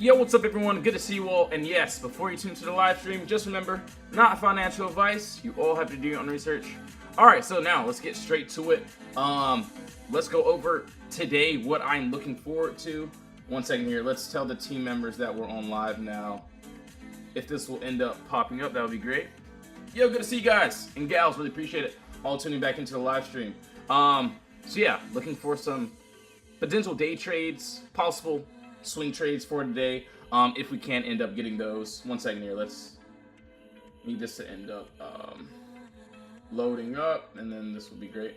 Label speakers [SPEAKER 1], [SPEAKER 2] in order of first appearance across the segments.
[SPEAKER 1] Yo, what's up everyone? Good to see you all. And yes, before you tune to the live stream, just remember, not financial advice. You all have to do your own research. Alright, so now let's get straight to it. Let's go over today what I'm looking forward to. One second here. Let's tell the team members that we're on live now. If this will end up popping up, that would be great. Yo, good to see you guys and gals. Really appreciate it. All tuning back into the live stream. So yeah, looking for some potential day trades, possible swing trades for today, if we can end up getting those. One second here. Let's need this to end up loading up, and then this will be great.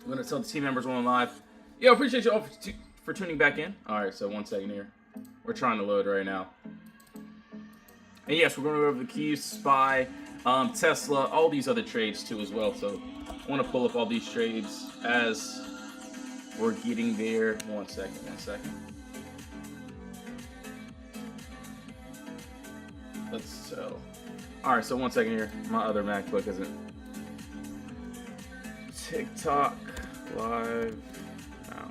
[SPEAKER 1] I'm gonna tell the team members on live. Yo, appreciate you all for tuning back in. All right, so one second here. We're trying to load right now. And yes, we're going to go over the keys, SPY, Tesla, all these other trades too as well. So I want to pull up all these trades as we're getting there. One second. Let's tell. All right, so one second here. My other MacBook isn't. TikTok live now.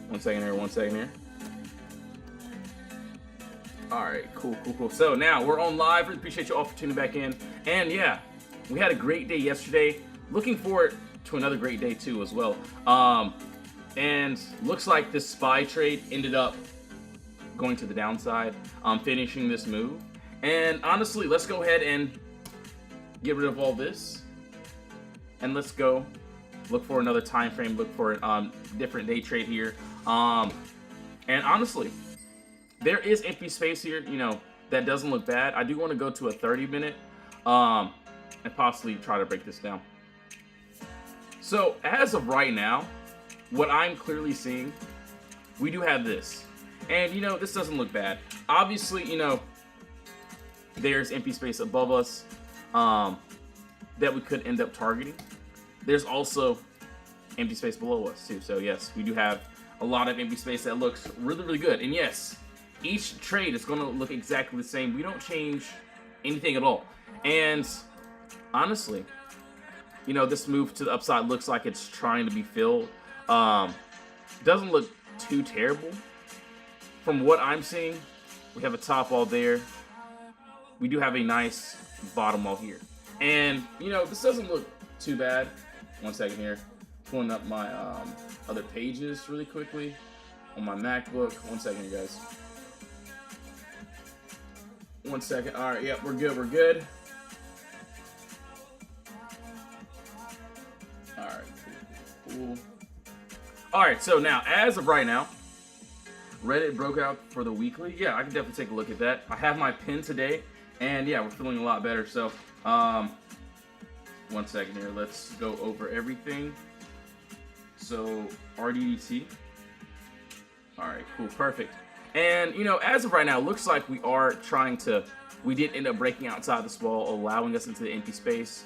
[SPEAKER 1] One second here. All right, cool. So now we're on live. Really appreciate you all for tuning back in. And yeah, we had a great day yesterday. Looking forward to another great day too as well. And looks like this SPY trade ended up going to the downside, finishing this move. And honestly, let's go ahead and get rid of all this. And let's go look for another time frame, look for a different day trade here. And honestly, there is empty space here, you know, that doesn't look bad. I do want to go to a 30-minute and possibly try to break this down. So as of right now, what I'm clearly seeing, we do have this. And, you know, this doesn't look bad. Obviously, you know, there's empty space above us that we could end up targeting. There's also empty space below us too. So yes, we do have a lot of empty space that looks really, really good. And yes, each trade is going to look exactly the same. We don't change anything at all. And honestly, you know, this move to the upside looks like it's trying to be filled. Doesn't look too terrible. From what I'm seeing, we have a top wall there. We do have a nice bottom wall here. And, you know, this doesn't look too bad. One second here. Pulling up my other pages really quickly on my MacBook. One second, you guys. One second. All right, yep, we're good. All right, cool. All right, so now, as of right now, Reddit broke out for the weekly. Yeah, I can definitely take a look at that. I have my pin today, and yeah, we're feeling a lot better. So, one second here. Let's go over everything. So, RDDT. All right, cool, perfect. And, you know, as of right now, it looks like we are we did end up breaking outside this wall, allowing us into the empty space.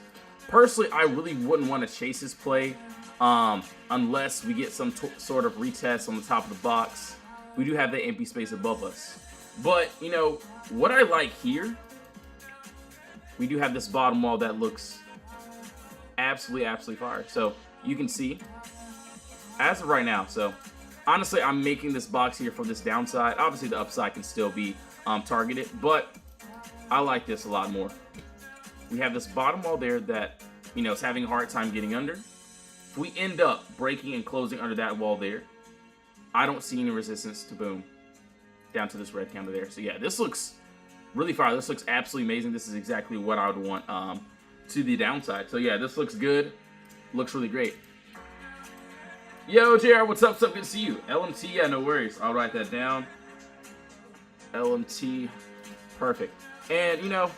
[SPEAKER 1] Personally, I really wouldn't want to chase this play unless we get some sort of retest on the top of the box. We do have the empty space above us. But, you know, what I like here, we do have this bottom wall that looks absolutely fire. So, you can see, as of right now, so honestly, I'm making this box here for this downside. Obviously, the upside can still be targeted, but I like this a lot more. We have this bottom wall there that, you know, is having a hard time getting under. If we end up breaking and closing under that wall there, I don't see any resistance to boom down to this red candle there. So yeah, this looks really fire. This looks absolutely amazing. This is exactly what I would want to the downside. So yeah, this looks good. Looks really great. Yo, JR, what's up? Good to see you. LMT, yeah, no worries. I'll write that down. LMT, perfect. And, you know,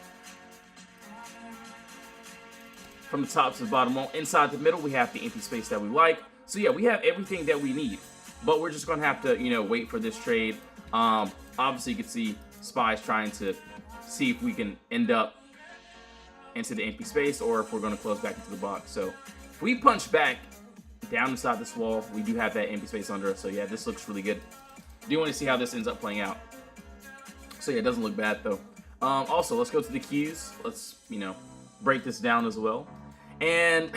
[SPEAKER 1] from the top to the bottom wall, inside the middle, we have the empty space that we like. So, yeah, we have everything that we need. But we're just going to have to, you know, wait for this trade. Obviously, you can see SPY's trying to see if we can end up into the empty space or if we're going to close back into the box. So, if we punch back down inside this wall, we do have that empty space under us. So yeah, this looks really good. Do want to see how this ends up playing out. So yeah, it doesn't look bad though. Also, let's go to the keys. Let's, you know, break this down as well. And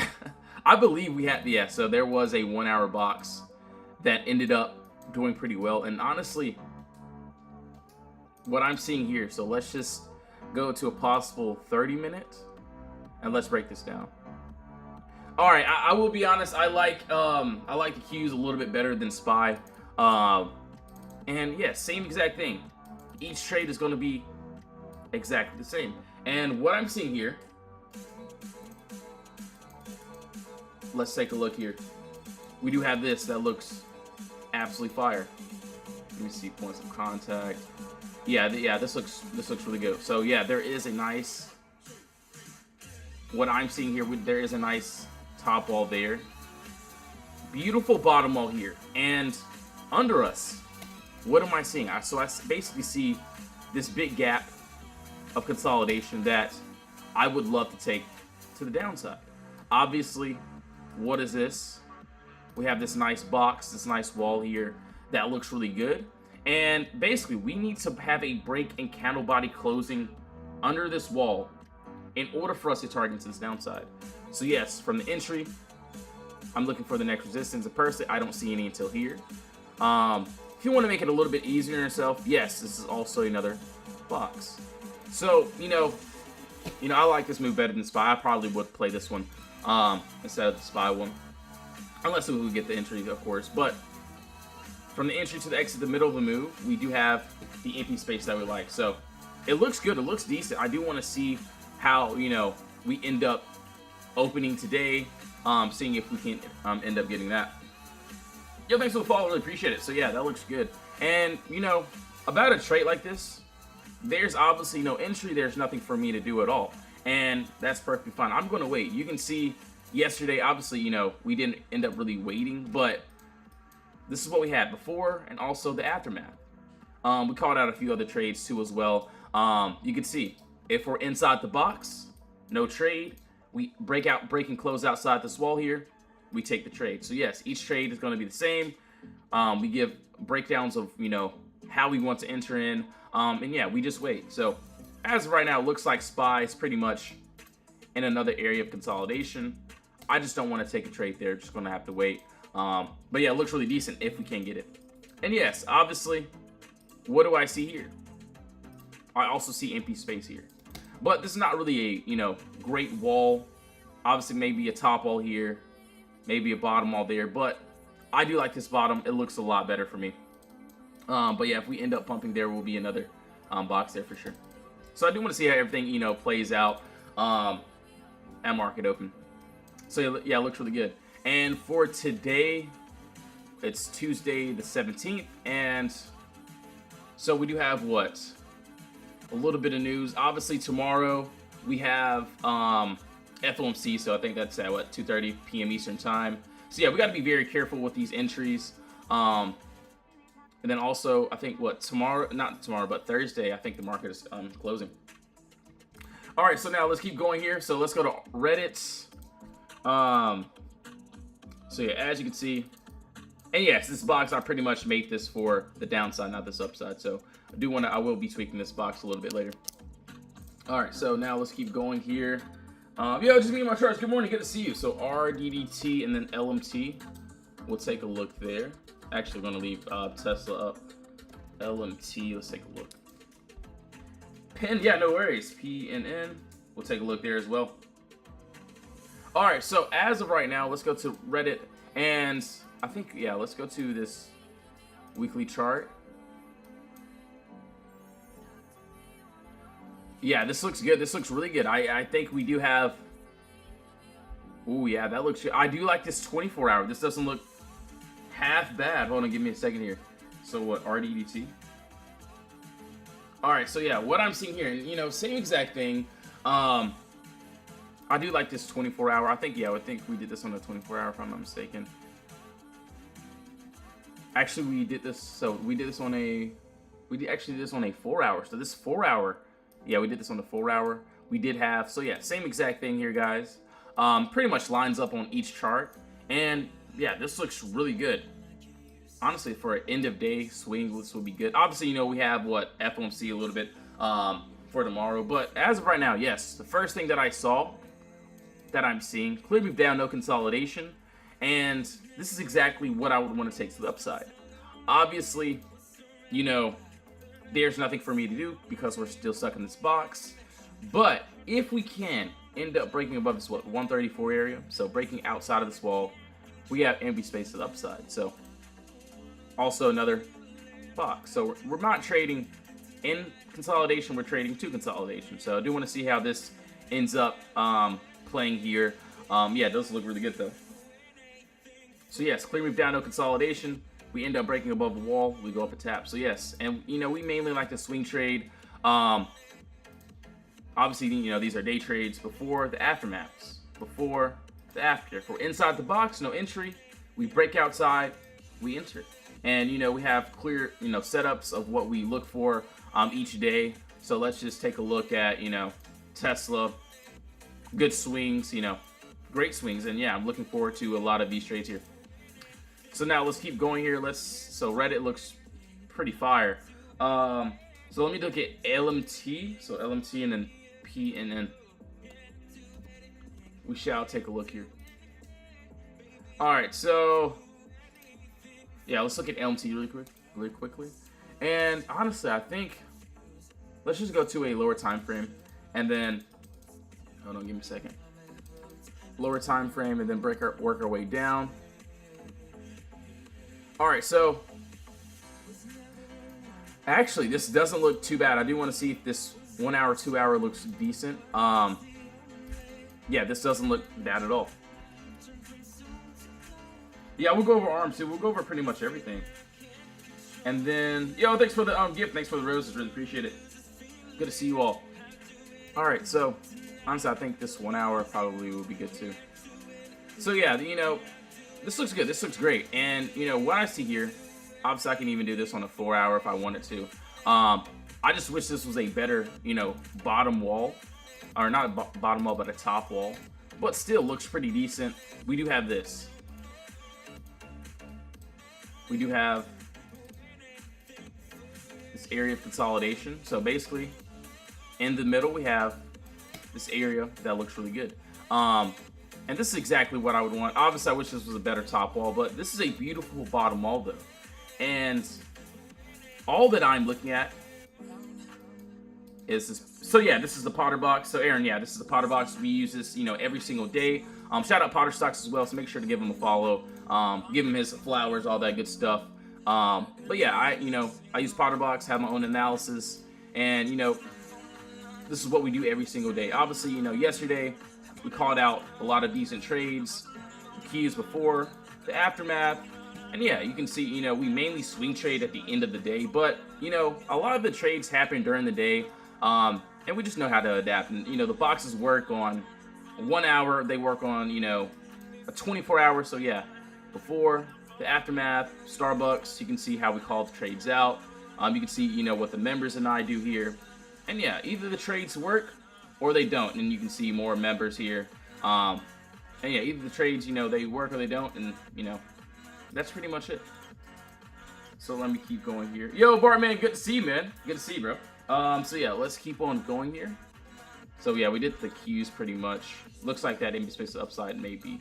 [SPEAKER 1] I believe we had, yeah, so there was a 1 hour box that ended up doing pretty well. And honestly, what I'm seeing here. So let's just go to a possible 30 minutes and let's break this down. All right, I will be honest. I like the Qs a little bit better than SPY. And yeah, same exact thing. Each trade is going to be exactly the same. And what I'm seeing here, let's take a look here. We do have this that looks absolutely fire. Let me see points of contact. Yeah, this looks really good. So yeah, there is a nice. What I'm seeing here, there is a nice top wall there. Beautiful bottom wall here, and under us, what am I seeing? So I basically see this big gap of consolidation that I would love to take to the downside. Obviously, what is this? We have this nice box, this nice wall here that looks really good. And basically, we need to have a break and candle body closing under this wall in order for us to target to this downside. So yes, from the entry, I'm looking for the next resistance. And personally, I don't see any until here. If you want to make it a little bit easier on yourself, yes, this is also another box. So, I like this move better than SPY. I probably would play this one instead of the SPY one. Unless we would get the entry, of course. But from the entry to the exit, the middle of the move, we do have the empty space that we like. So it looks good. It looks decent. I do want to see how, we end up opening today, seeing if we can end up getting that. Yo, thanks for the follow. Really appreciate it. So yeah, that looks good. And, about a trade like this, there's obviously no entry. There's nothing for me to do at all. And that's perfectly fine. I'm going to wait. You can see yesterday, obviously, we didn't end up really waiting, but this is what we had before and also the aftermath. We called out a few other trades too as well. You can see if we're inside the box, no trade. We break and close outside this wall here. We take the trade. So yes, each trade is going to be the same. We give breakdowns of, how we want to enter in. And yeah, we just wait. So as of right now, it looks like SPY is pretty much in another area of consolidation. I just don't want to take a trade there. Just going to have to wait. But yeah, it looks really decent if we can get it. And yes, obviously, what do I see here? I also see empty space here. But this is not really a, great wall. Obviously, maybe a top wall here. Maybe a bottom wall there. But I do like this bottom. It looks a lot better for me. But yeah, if we end up pumping, there will be another box there for sure. So I do want to see how everything, plays out at market open. So yeah, it looks really good. And for today, it's Tuesday the 17th. And so we do have what? A little bit of news. Obviously, tomorrow we have FOMC. So I think that's at what, 2:30 p.m. Eastern time. So yeah, we got to be very careful with these entries. And then also, I think what, not tomorrow, but Thursday, I think the market is closing. All right, so now let's keep going here. So let's go to Reddit. So yeah, as you can see, and yes, this box, I pretty much made this for the downside, not this upside. So I will be tweaking this box a little bit later. All right, so now let's keep going here. Yo, just me and my charts. Good morning, good to see you. So RDDT and then LMT. We'll take a look there. Actually, we're gonna leave Tesla up. LMT, let's take a look. Yeah, no worries. PNN, we'll take a look there as well. All right, so as of right now, let's go to Reddit, and I think, yeah, let's go to this weekly chart. Yeah, this looks good. This looks really good. I think we do have, oh yeah, that looks good. I do like this 24-hour. This doesn't look half bad. Hold on, give me a second here. So what, RDDT? All right, so yeah, what I'm seeing here, and same exact thing. I do like this 24-hour. I think we did this on a 24-hour if I'm not mistaken. Actually, we did this on a 4-hour. So this 4-hour, yeah, we did this on the 4-hour. We did have, so yeah, same exact thing here, guys. Pretty much lines up on each chart. And yeah, this looks really good. Honestly, for an end of day swing, this will be good. Obviously, we have what, FOMC a little bit for tomorrow. But as of right now, yes, the first thing that I saw, that I'm seeing, clear move down, no consolidation. And this is exactly what I would want to take to the upside. Obviously, there's nothing for me to do because we're still stuck in this box. But if we can end up breaking above this 134 area, so breaking outside of this wall, we have empty space to the upside. So also another box. So we're not trading in consolidation, we're trading to consolidation. So I do want to see how this ends up playing here. Yeah, it does look really good though. So yes, clear move down, no consolidation. We end up breaking above the wall, we go up a tap. So yes, and you know, we mainly like to swing trade. Obviously, you know, these are day trades before the aftermaths, before the after. If we're inside the box, no entry, we break outside, we enter. And you know, we have clear, you know, setups of what we look for each day. So let's just take a look at, you know, Tesla, good swings, you know, great swings. And yeah, I'm looking forward to a lot of these trades here. So now let's keep going here. So Reddit looks pretty fire. So let me look at LMT. So LMT and then PNN. We shall take a look here. All right, so yeah, let's look at LMT really quickly. And honestly, I think let's just go to a lower time frame and then hold on, give me a second. Lower time frame and then work our way down. All right, so actually this doesn't look too bad. I do want to see if this 1 hour, 2 hour looks decent. Yeah, this doesn't look bad at all. Yeah, we'll go over arms too. We'll go over pretty much everything. And then, yo, thanks for the gift. Thanks for the roses. Really appreciate it. Good to see you all. All right, so honestly, I think this 1 hour probably will be good too. So yeah, you know, this looks good. This looks great. And you know what I see here, obviously I can even do this on a 4 hour if I wanted to. I just wish this was a better, you know, bottom wall, or not a bottom wall, but a top wall. But still looks pretty decent. We do have this. We do have this area of consolidation. So basically, in the middle, we have this area that looks really good. And this is exactly what I would want. Obviously, I wish this was a better top wall, but this is a beautiful bottom wall, though. And all that I'm looking at is this. So yeah, this is the Potter Box. So Aaron, yeah, this is the Potter Box. We use this, you know, every single day. Shout out Potter Stocks as well, so make sure to give him a follow. Give him his flowers, all that good stuff. But yeah, I use Potter Box, have my own analysis, and you know, this is what we do every single day. Obviously, you know, yesterday we called out a lot of decent trades, the keys before, the aftermath, and yeah, you can see, you know, we mainly swing trade at the end of the day, but you know, a lot of the trades happen during the day, and we just know how to adapt. And you know, the boxes work on 1 hour, they work on, you know, a 24 hour. So yeah, before, the aftermath, Starbucks, you can see how we call the trades out. You can see, you know, what the members and I do here. And yeah, either the trades work or they don't. And you can see more members here. And yeah, either the trades, you know, they work or they don't. And, you know, that's pretty much it. So let me keep going here. Yo, Bartman, good to see you, man. Good to see you, bro. So yeah, let's keep on going here. So yeah, we did the Qs pretty much. Looks like that empty space upside may be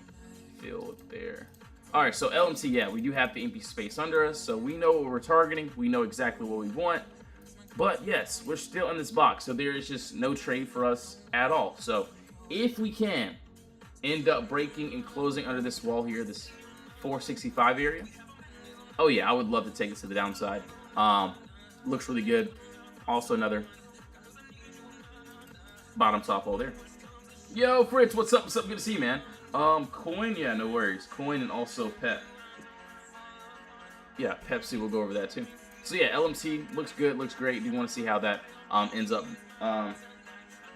[SPEAKER 1] filled there. All right, so LMT, yeah, we do have the empty space under us, so we know what we're targeting. We know exactly what we want. But yes, we're still in this box, so there is just no trade for us at all. So if we can end up breaking and closing under this wall here, this 465 area, oh yeah, I would love to take it to the downside. Looks really good. Also another bottom top wall there. Yo, Fritz, what's up? What's up? Good to see you, man. Coin, yeah, no worries. Coin and also Pep. Yeah, Pepsi, we'll go over that too. So yeah, LMT looks good, looks great. You want to see how that ends up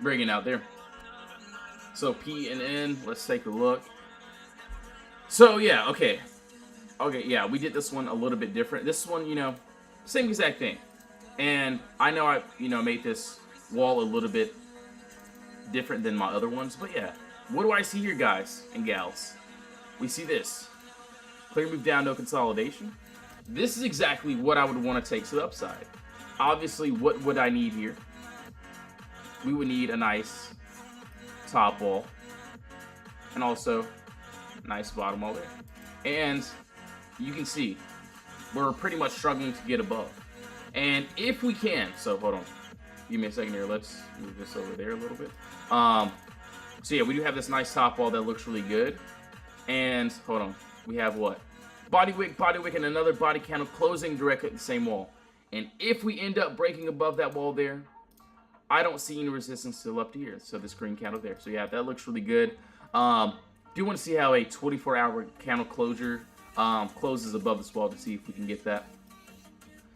[SPEAKER 1] bringing out there. So PNN, let's take a look. So yeah, okay, yeah, we did this one a little bit different. This one, you know, same exact thing. And I know I, you know, made this wall a little bit different than my other ones, but yeah. What do I see here, guys and gals? We see this. Clear move down, no consolidation. This is exactly what I would want to take to the upside. Obviously, what would I need here? We would need a nice top wall. And also, nice bottom wall there. And you can see, we're pretty much struggling to get above. And if we can, so hold on, give me a second here. Let's move this over there a little bit. So yeah, we do have this nice top wall that looks really good. And hold on, we have what? Body wick, and another body candle closing directly at the same wall. And if we end up breaking above that wall there, I don't see any resistance still up to here. So this green candle there. So yeah, that looks really good. Do want to see how a 24-hour candle closure closes above this wall to see if we can get that.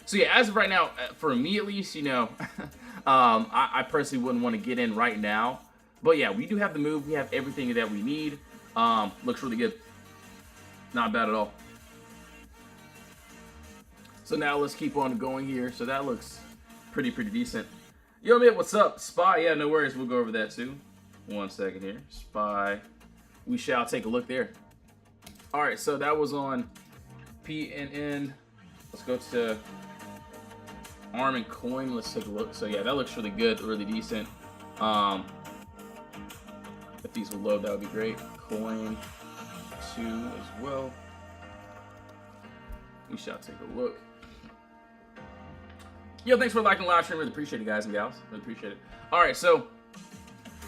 [SPEAKER 1] So yeah, as of right now, for me at least, you know, I personally wouldn't want to get in right now. But yeah, we do have the move. We have everything that we need. Looks really good. Not bad at all. So now let's keep on going here. So that looks pretty decent. Yo, man, what's up? SPY, yeah, no worries. We'll go over that too. 1 second here. SPY. We shall take a look there. All right, so that was on PNN. Let's go to ARM and Coin. Let's take a look. So yeah, that looks really good, really decent. If these will load, that would be great. Coin 2 as well. We shall take a look. Yo, thanks for liking the live stream. Really appreciate it, guys and gals. Really appreciate it. All right, so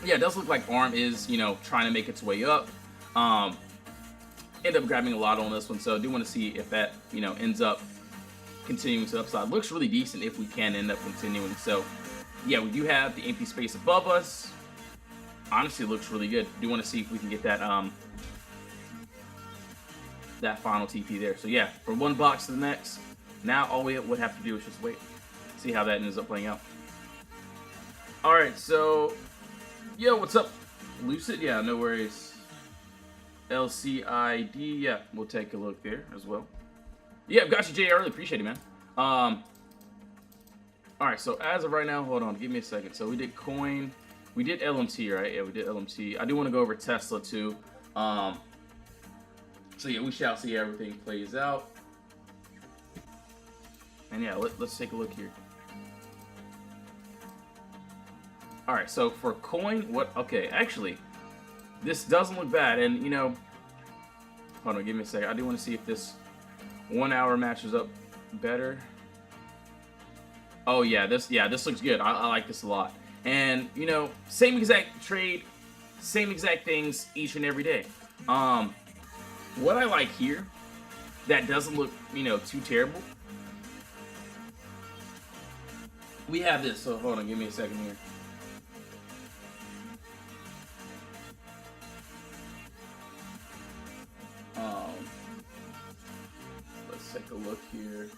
[SPEAKER 1] yeah, it does look like ARM is, you know, trying to make its way up. End up grabbing a lot on this one, so I do want to see if that, you know, ends up continuing to the upside. Looks really decent if we can end up continuing. So yeah, we do have the empty space above us. Honestly, it looks really good. Do want to see if we can get that that final TP there. So yeah, from one box to the next. Now all we would have to do is just wait, see how that ends up playing out. All right, so yo, what's up, Lucid? Yeah, no worries. LCID, yeah, we'll take a look there as well. Yeah, got you, Jay. I really appreciate it, man. All right, so as of right now, hold on, give me a second. So we did Coin, we did LMT, right? Yeah, we did LMT. I do want to go over Tesla too. So yeah, we shall see how everything plays out. And yeah, let's take a look here. All right, so for Coin, what? Okay, actually, this doesn't look bad. And you know, hold on, give me a second. I do want to see if this 1 hour matches up better. Oh yeah, this looks good. I like this a lot. And you know, same exact trade, same exact things each and every day. What I like here, that doesn't look, you know, too terrible. We have this, so hold on, give me a second here. Let's take a look here.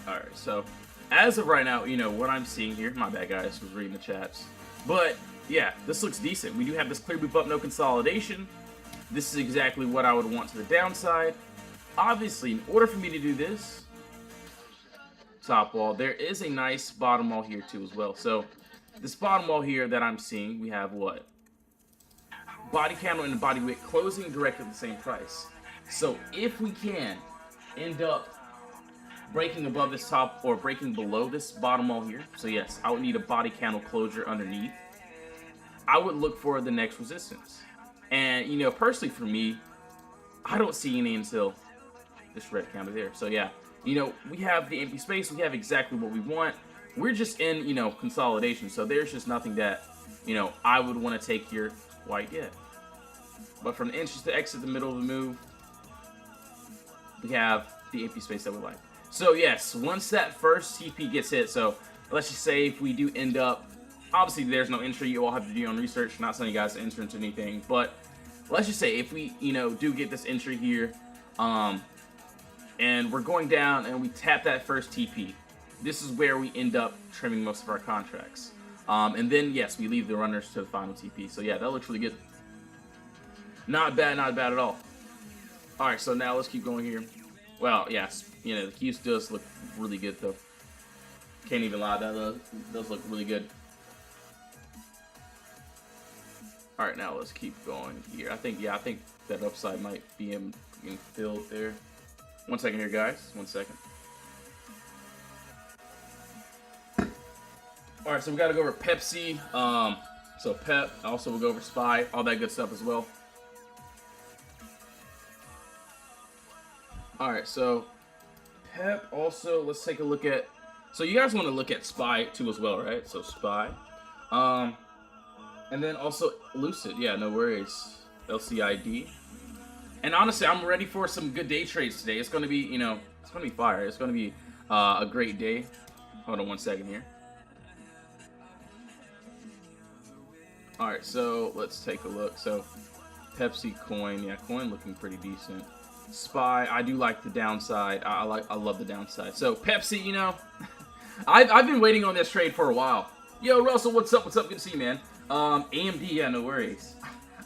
[SPEAKER 1] Alright, so as of right now, you know, what I'm seeing here, my bad guys, was reading the chats. But yeah, this looks decent. We do have this clear move up, no consolidation. This is exactly what I would want to the downside. Obviously, in order for me to do this top wall, there is a nice bottom wall here too as well. So this bottom wall here that I'm seeing, we have what? Body candle and body wick closing directly at the same price. So if we can end up breaking above this top or breaking below this bottom wall here, so yes, I would need a body candle closure underneath. I would look for the next resistance. And you know, personally for me, I don't see any until this red candle there. So yeah, you know, we have the empty space, we have exactly what we want. We're just in, you know, consolidation. So there's just nothing that, you know, I would want to take here quite yet. But from the inches to exit the middle of the move, we have the empty space that we like. So yes, once that first TP gets hit, so let's just say if we do end up, obviously there's no entry, you all have to do your own research, I'm not telling you guys to enter into anything, but let's just say if we, you know, do get this entry here, and we're going down and we tap that first TP, this is where we end up trimming most of our contracts. And then yes, we leave the runners to the final TP. So yeah, that looks really good. Not bad at all. All right, so now let's keep going here. Well, yes, you know, the Qs does look really good though. Can't even lie, that does look really good. All right, now let's keep going here. I think that upside might be in filled there. 1 second here, guys. 1 second. All right, so we got to go over Pepsi. So Pep. Also, we'll go over SPY. All that good stuff as well. All right, so Pep also, let's take a look at, so you guys want to look at SPY too as well, right? So SPY. And then also Lucid, yeah, no worries. LCID. And honestly, I'm ready for some good day trades today. It's going to be, you know, it's going to be fire. It's going to be a great day. Hold on one second here. All right, so let's take a look. So Pepsi coin, yeah, coin looking pretty decent. SPY, I do like the downside. I love the downside. So Pepsi, you know, I've been waiting on this trade for a while. Yo, Russell, what's up? What's up? Good to see you, man. AMD, yeah, no worries.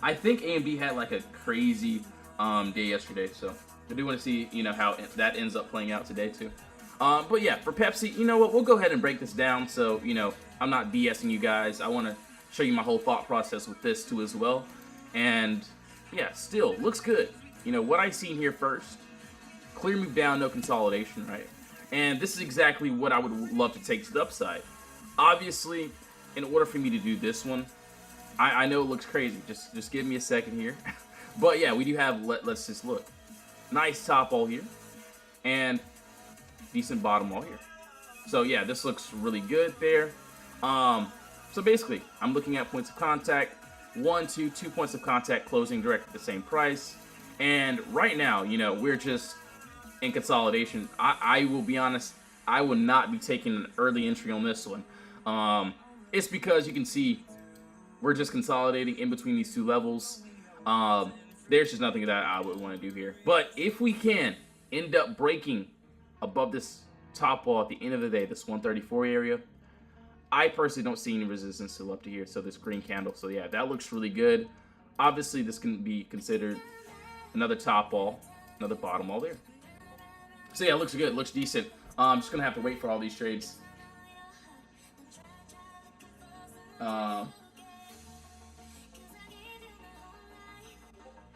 [SPEAKER 1] I think AMD had like a crazy day yesterday, so I do want to see, you know, how that ends up playing out today too. But yeah, for Pepsi, you know what? We'll go ahead and break this down. So, you know, I'm not BSing you guys. I want to show you my whole thought process with this too as well. And yeah, still looks good. You know, what I seen here first, clear move down, no consolidation, right? And this is exactly what I would love to take to the upside. Obviously, in order for me to do this one, I know it looks crazy. Just give me a second here. But yeah, we do have, let's just look. Nice top all here. And decent bottom all here. So yeah, this looks really good there. So basically, I'm looking at points of contact. 1, 2 points of contact closing direct at the same price. And right now, you know, we're just in consolidation. I will be honest, I will not be taking an early entry on this one. It's because you can see we're just consolidating in between these two levels. There's just nothing that I would want to do here. But if we can end up breaking above this top wall at the end of the day, this 134 area, I personally don't see any resistance till up to here. So this green candle. So yeah, that looks really good. Obviously, this can be considered another top wall, another bottom wall there. So yeah, it looks good. It looks decent. I'm just going to have to wait for all these trades.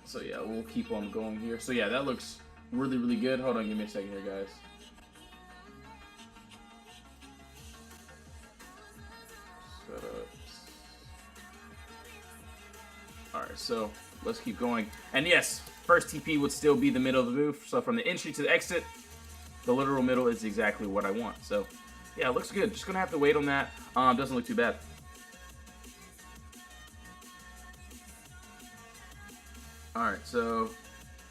[SPEAKER 1] So yeah, we'll keep on going here. So yeah, that looks really, really good. Hold on, give me a second here, guys. Alright, so let's keep going. And yes, first TP would still be the middle of the move. So from the entry to the exit, the literal middle is exactly what I want. So yeah, it looks good. Just gonna have to wait on that. Doesn't look too bad. Alright, so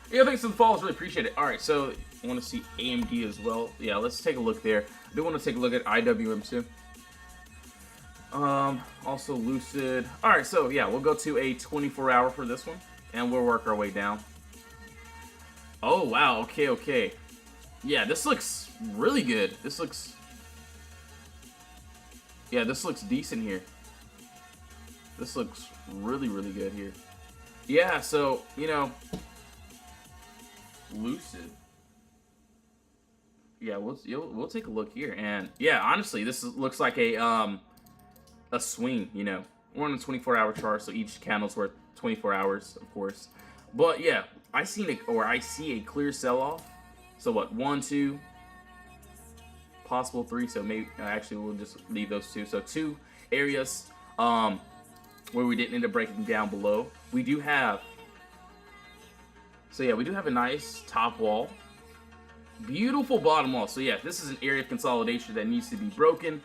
[SPEAKER 1] yeah, thanks for the follows, really appreciate it. Alright, so I want to see AMD as well. Yeah, let's take a look there. I do want to take a look at IWM too. Also Lucid. Alright, so yeah, we'll go to a 24-hour for this one, and we'll work our way down. Oh, wow, okay. Yeah, this looks really good. This looks decent here. This looks really, really good here. Yeah, so, you know, Lucid. Yeah, we'll take a look here, and yeah, honestly, this looks like a swing. You know, we're on a 24-hour chart, so each candle's worth 24 hours, of course. But yeah, I see a clear sell-off. So what? 1, 2, possible 3. So maybe actually we'll just leave those 2. So 2 areas where we didn't end up breaking down below. We do have. So yeah, we do have a nice top wall. Beautiful bottom wall. So yeah, this is an area of consolidation that needs to be broken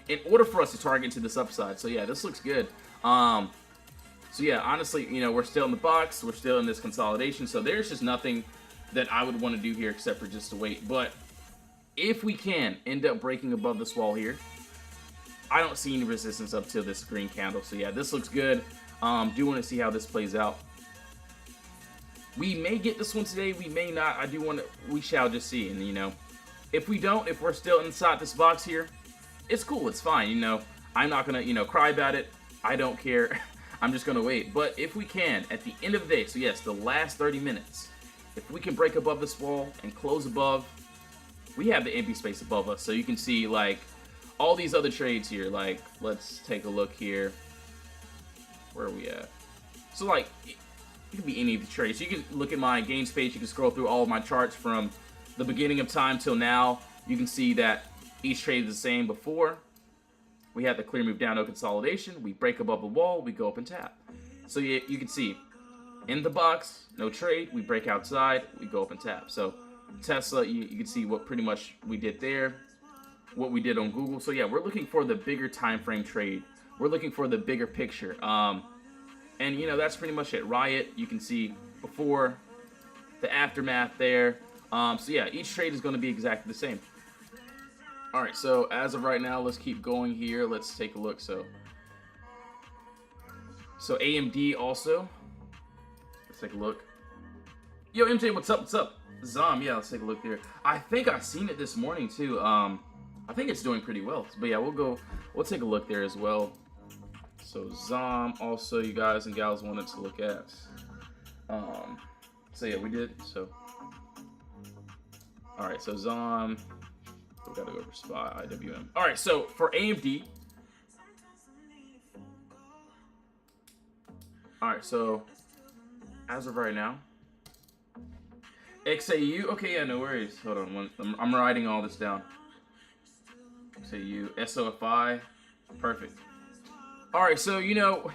[SPEAKER 1] in order for us to target to this upside. So yeah, this looks good. So yeah, honestly, you know, we're still in the box. We're still in this consolidation. So there's just nothing that I would want to do here except for just to wait. But if we can end up breaking above this wall here, I don't see any resistance up to this green candle. So yeah, this looks good. Do want to see how this plays out. We may get this one today. We may not. We shall just see. And, you know, if we don't, if we're still inside this box here, it's cool. It's fine. You know, I'm not going to, you know, cry about it. I don't care. I'm just going to wait. But if we can, at the end of the day, so yes, the last 30 minutes, if we can break above this wall and close above, we have the empty space above us. So you can see, like, all these other trades here. Like, let's take a look here. Where are we at? So, like, it could be any of the trades. You can look at my gains page. You can scroll through all of my charts from the beginning of time till now. You can see that each trade is the same. Before, we had the clear move down, no consolidation. We break above the wall. We go up and tap. So you can see, in the box, no trade. We break outside. We go up and tap. So Tesla, you can see what pretty much we did there, what we did on Google. So yeah, we're looking for the bigger time frame trade. We're looking for the bigger picture. And you know, that's pretty much it. Riot, you can see before, the aftermath there. So yeah, each trade is going to be exactly the same. All right, so as of right now, let's keep going here. Let's take a look. So AMD also. Let's take a look. Yo, MJ, what's up? What's up? Zom, yeah, let's take a look there. I think I seen it this morning too. I think it's doing pretty well. But yeah, we'll take a look there as well. So Zom also, you guys and gals wanted to look at. So yeah, we did. So all right, so Zom, we gotta go for spot IWM. All right, so for AMD. All right, so as of right now, XAU. Okay, yeah, no worries. Hold on, I'm writing all this down. XAU, SOFI, perfect. All right, so you know,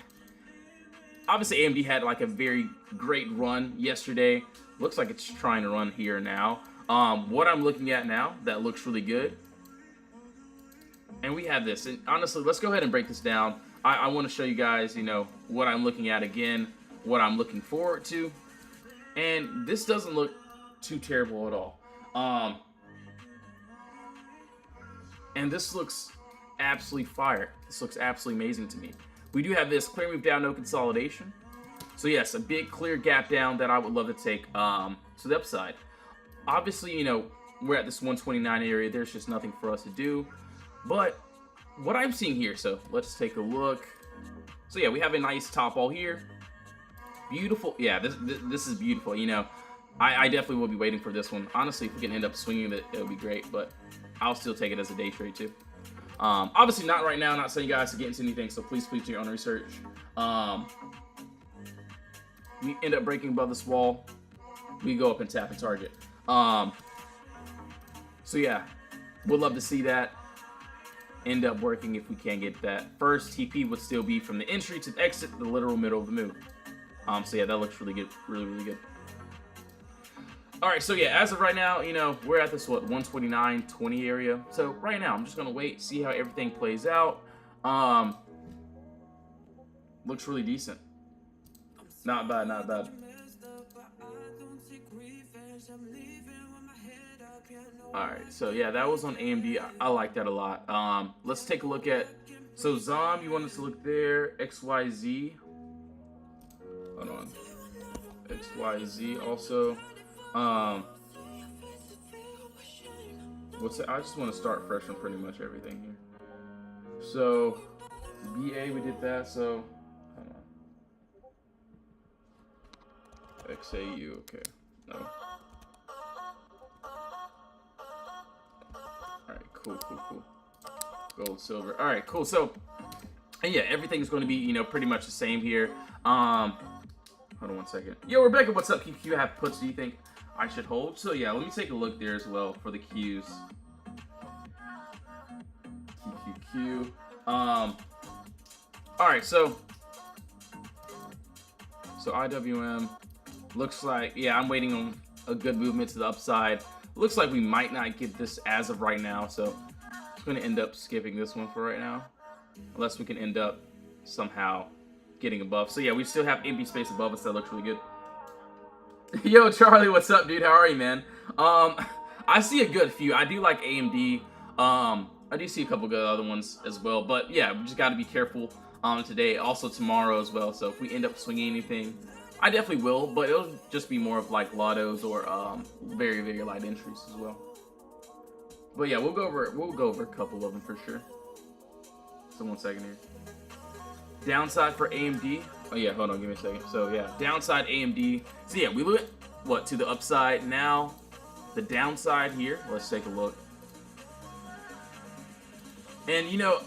[SPEAKER 1] obviously AMD had like a very great run yesterday. Looks like it's trying to run here now. What I'm looking at now that looks really good, and we have this. And honestly, let's go ahead and break this down. I want to show you guys, you know, what I'm looking at again, what I'm looking forward to, and this doesn't look too terrible at all. And this looks absolutely fire. This looks absolutely amazing to me. We do have this clear move down, no consolidation. So yes, a big clear gap down that I would love to take to the upside. Obviously, you know, we're at this 129 area. There's just nothing for us to do. But what I'm seeing here, so let's take a look. So yeah, we have a nice top wall here. Beautiful. Yeah, this is beautiful. You know, I definitely will be waiting for this one. Honestly, if we can end up swinging it, it'll be great. But I'll still take it as a day trade too. Obviously not right now. Not saying you guys to get into anything. So please do your own research. We end up breaking above this wall. We go up and tap and target. So yeah, would love to see that end up working if we can get that. First TP would still be from the entry to the exit, the literal middle of the move. So yeah, that looks really good, really good. All right, so yeah, as of right now, you know, we're at this, what, 129.20 area. So right now, I'm just gonna wait, see how everything plays out. Looks really decent. Not bad, not bad. All right, so yeah, that was on AMD. I like that a lot. Let's take a look at, so Zom, you want us to look there, XYZ. Hold on, XYZ also. What's it? I just want to start fresh on pretty much everything here. So BA, we did that. So hold on. XAU, okay. No. All right, cool. Gold, silver. All right, cool. So, and yeah, everything's going to be, you know, pretty much the same here. Hold on one second. Yo, Rebecca, what's up? QQ have puts, do you think I should hold? So yeah, let me take a look there as well for the Qs. QQQ. All right, so IWM looks like, yeah, I'm waiting on a good movement to the upside. Looks like we might not get this as of right now, so I'm going to end up skipping this one for right now, unless we can end up somehow getting above. So yeah, we still have empty space above us. That looks really good. Yo, Charlie, what's up, dude? How are you, man? I see a good few. I do like AMD. I do see a couple good other ones as well. But yeah, we just got to be careful today. Also tomorrow as well. So if we end up swinging anything, I definitely will. But it'll just be more of like lottos or very, very light entries as well. But yeah, we'll go over a couple of them for sure. So 1 second here. Downside for AMD. Oh yeah, hold on, give me a second. So yeah, downside AMD. So yeah, we look what to the upside now. The downside here. Let's take a look. And you know,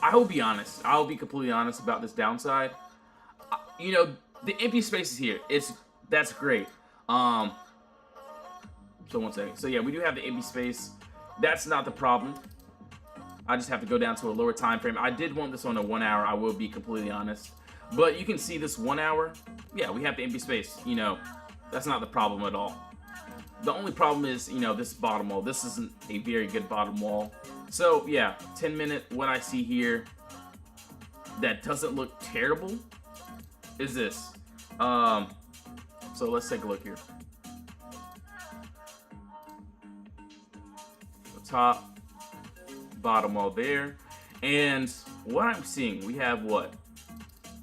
[SPEAKER 1] I will be honest. I'll be completely honest about this downside. You know, the empty spaces here. That's great. So 1 second. So yeah, we do have the empty space. That's not the problem. I just have to go down to a lower time frame. I did want this on a 1 hour, I will be completely honest. But you can see this 1 hour. Yeah, we have the empty space. You know, that's not the problem at all. The only problem is, you know, this bottom wall. This isn't a very good bottom wall. So yeah, 10-minute, what I see here that doesn't look terrible is this. So let's take a look here. The top, bottom wall there. And what I'm seeing, we have what?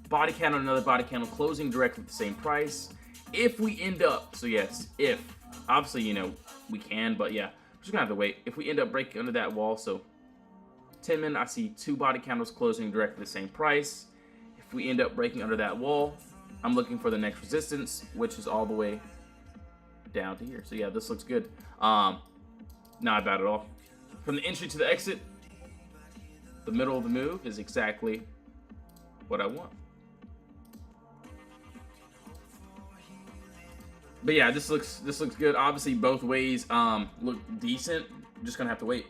[SPEAKER 1] Body candle, another body candle, closing directly at the same price. If we end up, so yes, if, obviously, you know, we can, but yeah, we're just gonna have to wait. If we end up breaking under that wall, so 10-minute, I see 2 body candles closing directly at the same price. If we end up breaking under that wall, I'm looking for the next resistance, which is all the way down to here. So yeah, this looks good. Not bad at all. From the entry to the exit, the middle of the move is exactly what I want. But yeah, this looks good. Obviously, both ways look decent. Just gonna have to wait.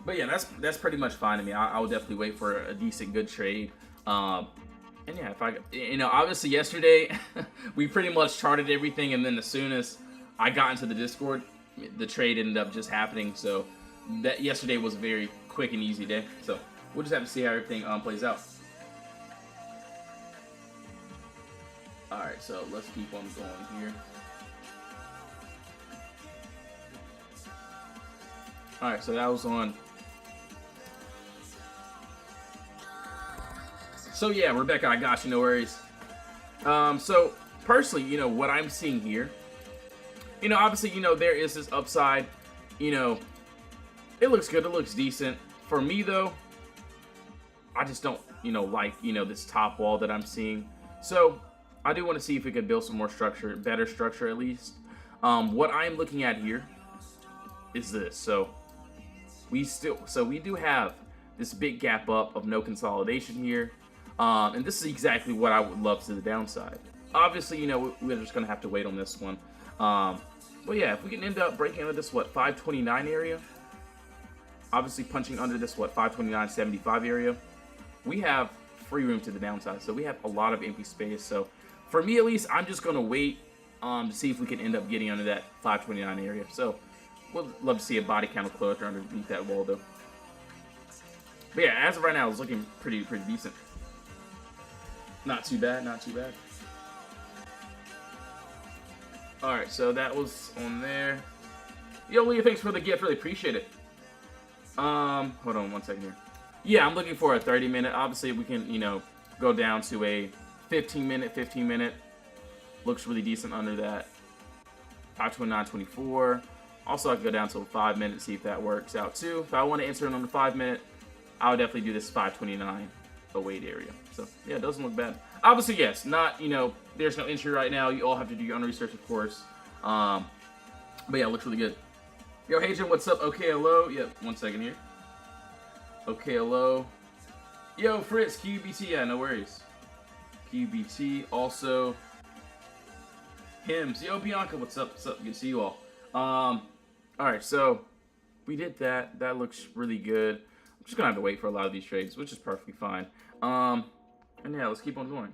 [SPEAKER 1] But yeah, that's pretty much fine to me. I will definitely wait for a decent, good trade. And yeah, if I, you know, obviously yesterday we pretty much charted everything, and then as soon as I got into the Discord, the trade ended up just happening. So that yesterday was a very quick and easy day. So we'll just have to see how everything plays out. All right, so let's keep on going here. All right, so that was on. So yeah, Rebecca, I got you, no worries. So personally, you know, what I'm seeing here, you know, obviously, you know, there is this upside, you know, it looks good, it looks decent. For me though, I just don't, you know, like, you know, this top wall that I'm seeing. So I do want to see if we could build some more structure, better structure at least. What I'm looking at here is this. So we do have this big gap up of no consolidation here. And this is exactly what I would love to the downside. Obviously, you know, we're just going to have to wait on this one. But yeah, if we can end up breaking into this, what, 529 area, obviously punching under this, what, 529.75 area, we have free room to the downside. So we have a lot of empty space. So for me, at least, I'm just going to wait to see if we can end up getting under that 529 area. So we'll love to see a body candle closure underneath that wall, though. But yeah, as of right now, it's looking pretty decent. Not too bad, not too bad. Alright, so that was on there. Yo, Leah, thanks for the gift. Really appreciate it. Hold on one second here. Yeah, I'm looking for a 30-minute. Obviously, we can, you know, go down to a 15-minute. Looks really decent under that. 529.24. Also, I can go down to a 5-minute, see if that works out too. If I want to enter it on the 5-minute, I would definitely do this 529.08 area. So yeah, it doesn't look bad. Obviously, yes, not, you know, there's no entry right now. You all have to do your own research, of course. But yeah, it looks really good. Yo, hey Jim, what's up? Okay, hello. Yep, one second here. Okay, hello. Yo, Fritz, QBT. Yeah, no worries. QBT. Also, Hims. Yo, Bianca, what's up? What's up? Good to see you all. All right, so we did that. That looks really good. I'm just gonna have to wait for a lot of these trades, which is perfectly fine. And yeah, let's keep on going.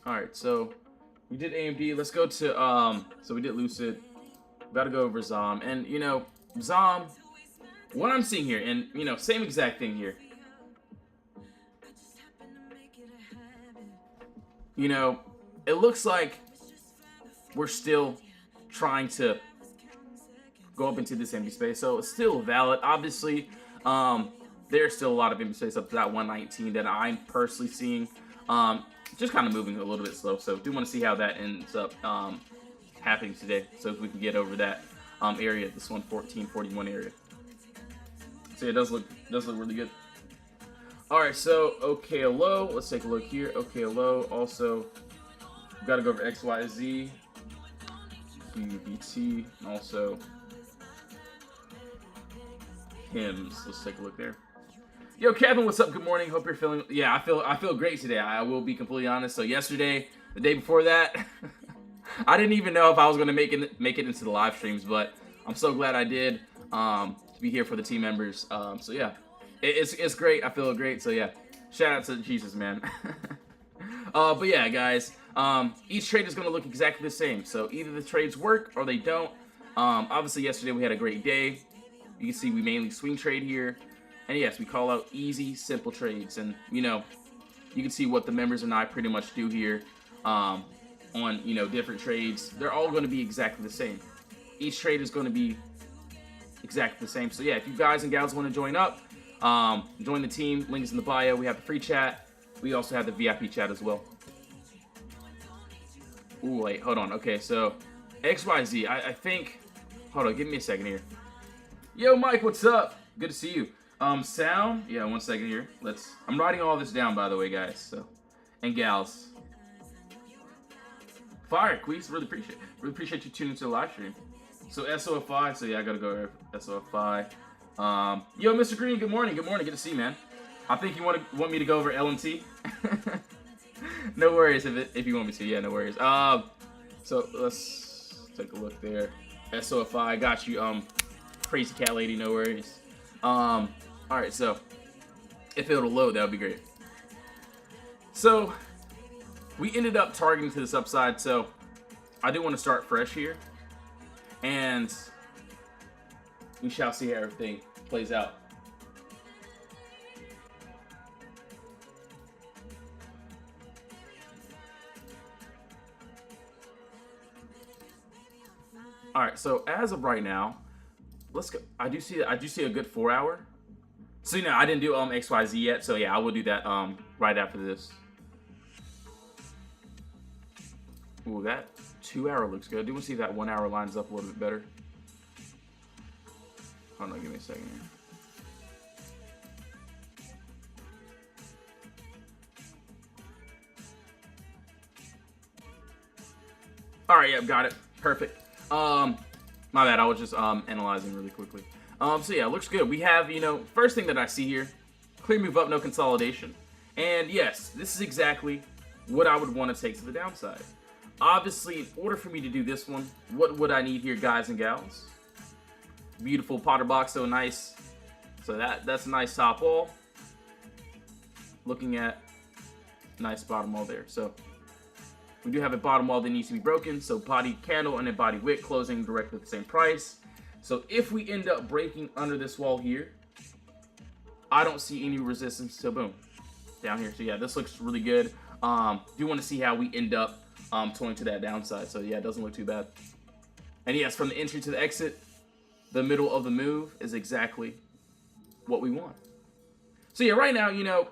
[SPEAKER 1] All right, so we did AMD. Let's go to so we did Lucid. Got to go over ZOM, and you know, ZOM. What I'm seeing here, and you know, same exact thing here. You know, it looks like we're still trying to go up into this empty space, so it's still valid. Obviously, there's still a lot of empty space up to that 119 that I'm personally seeing. Just kind of moving a little bit slow, so do want to see how that ends up happening today. So if we can get over that area, this 114.41 area. So yeah, it does look really good. All right, so okay, low. Let's take a look here. Okay, low. Also, got to go over XYZ, QBT, and also Hims. Let's take a look there. Yo, Kevin, what's up? Good morning. Hope you're feeling. Yeah, I feel great today. I will be completely honest. So yesterday, the day before that, I didn't even know if I was gonna make it into the live streams, but I'm so glad I did to be here for the team members. So yeah, it's great. I feel great. So yeah, shout out to Jesus, man. But yeah, guys, Each trade is going to look exactly the same. So either the trades work or they don't. Obviously, yesterday we had a great day. You can see we mainly swing trade here. And yes, we call out easy, simple trades. And, you know, you can see what the members and I pretty much do here on, you know, different trades. They're all going to be exactly the same. Each trade is going to be exactly the same. So, yeah, if you guys and gals want to join up, join the team. Link is in the bio. We have the free chat. We also have the VIP chat as well. Ooh, wait, hold on. Okay, so XYZ, I think... Hold on, give me a second here. Yo, Mike, what's up? Good to see you. Sound? Yeah, 1 second here. I'm writing all this down, by the way, guys. So, and gals. Fire, Queez. Really appreciate you tuning to the live stream. So, SOFI. So, yeah, I gotta go SOFI. Yo, Mr. Green, good morning. Good morning. Good to see you, man. I think you want me to go over LMT. No worries if you want me to. Yeah, no worries. So let's take a look there. SOFI, got you. Crazy cat lady, no worries. All right, so if it'll load, that would be great. So we ended up targeting to this upside. So I do want to start fresh here, and we shall see how everything plays out. All right, so as of right now, let's go. I do see a good 4 hour. So, you know, I didn't do XYZ yet, so yeah, I will do that right after this. Ooh, that 2 hour looks good. I do want to see if that 1 hour lines up a little bit better. Hold on, give me a second here. All right, yep, got it. Perfect. My bad, I was just analyzing really quickly. So yeah, looks good. We have, you know, first thing that I see here, clear move up, no consolidation. And yes, this is exactly what I would want to take to the downside. Obviously, in order for me to do this one, what would I need here, guys and gals? Beautiful Potter Box, so nice. So that's a nice top wall. Looking at nice bottom wall there. So we do have a bottom wall that needs to be broken. So body candle and a body wick closing directly at the same price. So if we end up breaking under this wall here, I don't see any resistance. So boom, down here. So yeah, this looks really good. Do want to see how we end up toying to that downside. So yeah, it doesn't look too bad. And yes, from the entry to the exit, the middle of the move is exactly what we want. So yeah, right now, you know,